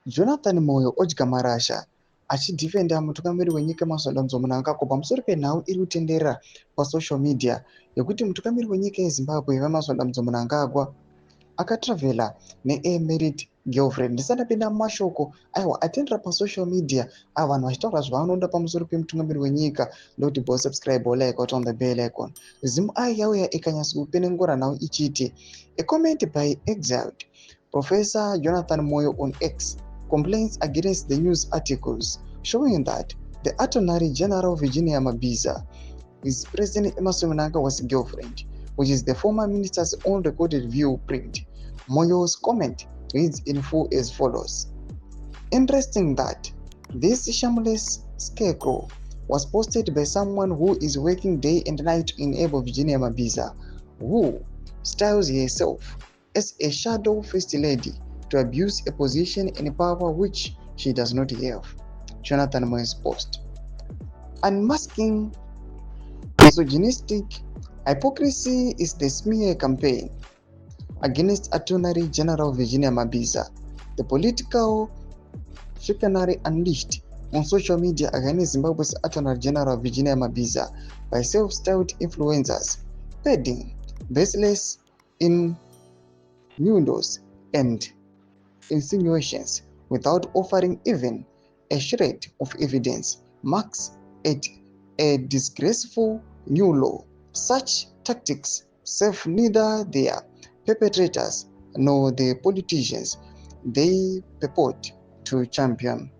Jonathan Moyo odya marasha achidhifenda mutungamiri wenyika Masvandanzo Mnangagwa pamusoro penhau iri kutenderera pasocial media yekuti mutungamiri wenyika yeZimbabwe Masvandanzo Mnangagwa akatravela nemarried girlfriend. Ndisandapinda mumashoko aiwa atendera pasocial media vanhu vachitaura zvavanoda pamusoro pemutungamiri wenyika ndoti bo subscribe like on the bell icon. Zim yauya ikanyatsokupenengura nhau ichiti a comment by exiled Professor Jonathan Moyo on X complains against the news articles showing that the Attorney General Virginia Mabiza is President Emmerson Mnangagwa's girlfriend, which is the former minister's own recorded view print. Moyo's comment reads in full as follows. Interesting that this shameless scarecrow was posted by someone who is working day and night to enable Virginia Mabiza, who styles herself as a shadow first lady, to abuse a position and power which she does not have. Jonathan Moyo's post. Unmasking misogynistic hypocrisy is the smear campaign against Attorney General Virginia Mabiza. The political chicanery unleashed on social media against Zimbabwe's Attorney General Virginia Mabiza by self-styled influencers, peddling baseless innuendos and insinuations without offering even a shred of evidence marks a disgraceful new law. Such tactics serve neither their perpetrators nor the politicians they purport to champion.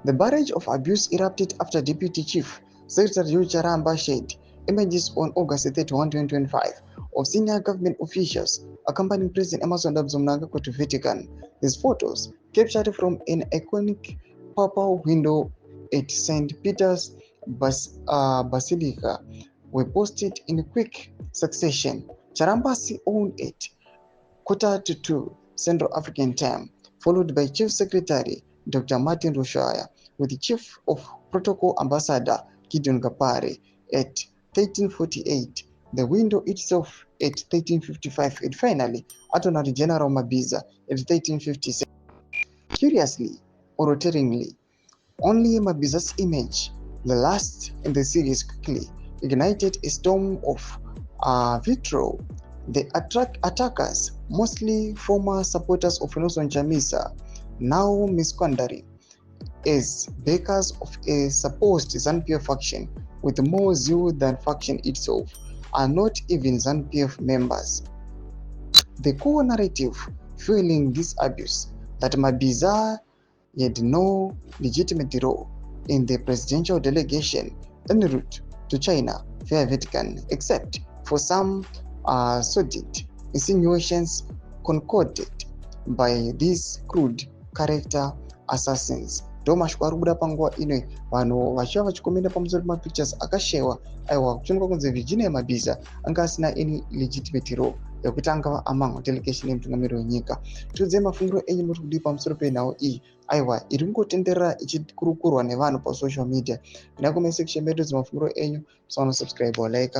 The barrage of abuse erupted after Deputy Chief Secretary Charamba shared images on August 31, 2025 of senior government officials accompanying President Emmerson Mnangagwa to Vatican. These photos, captured from an iconic papal window at St. Peter's Basilica, were posted in quick succession. Charambasi owned it 1:45 Central African Time, followed by Chief Secretary Dr. Martin Rushaya, with the Chief of Protocol Ambassador Gideon Gapare at 13:48, the window itself at 13:55, and finally Attorney General Mabiza at 13:56. Curiously or rotatingly, only Mabiza's image, the last in the series, quickly ignited a storm of vitriol. The attackers, mostly former supporters of NACHAMISA, now misquandering as backers of a supposed ZANU-PF faction with more zeal than faction itself, are not even ZANU-PF members. The core narrative fueling this abuse, that Mabiza had no legitimate role in the presidential delegation en route to China via Vatican, except for some sordid insinuations concocted by these crude character assassins. Ndomashwa ari kubuda panguva ino vanhu vachiva vachikomenda pamusoro pemapictures akashewa aiwa kuchonekwa kunzi Virginia Mabiza anga asina any legitimate role yekuti angava among delegation yemutungamiri wenyika. Tiudze mafungiro enyu muri kudii pamusoro penhau iyi aiwa iri kungotenderera ichikurukurwa nevanhu pasocial media. Ndina kumesection medu dzimafungiro enyu, subscribe or like,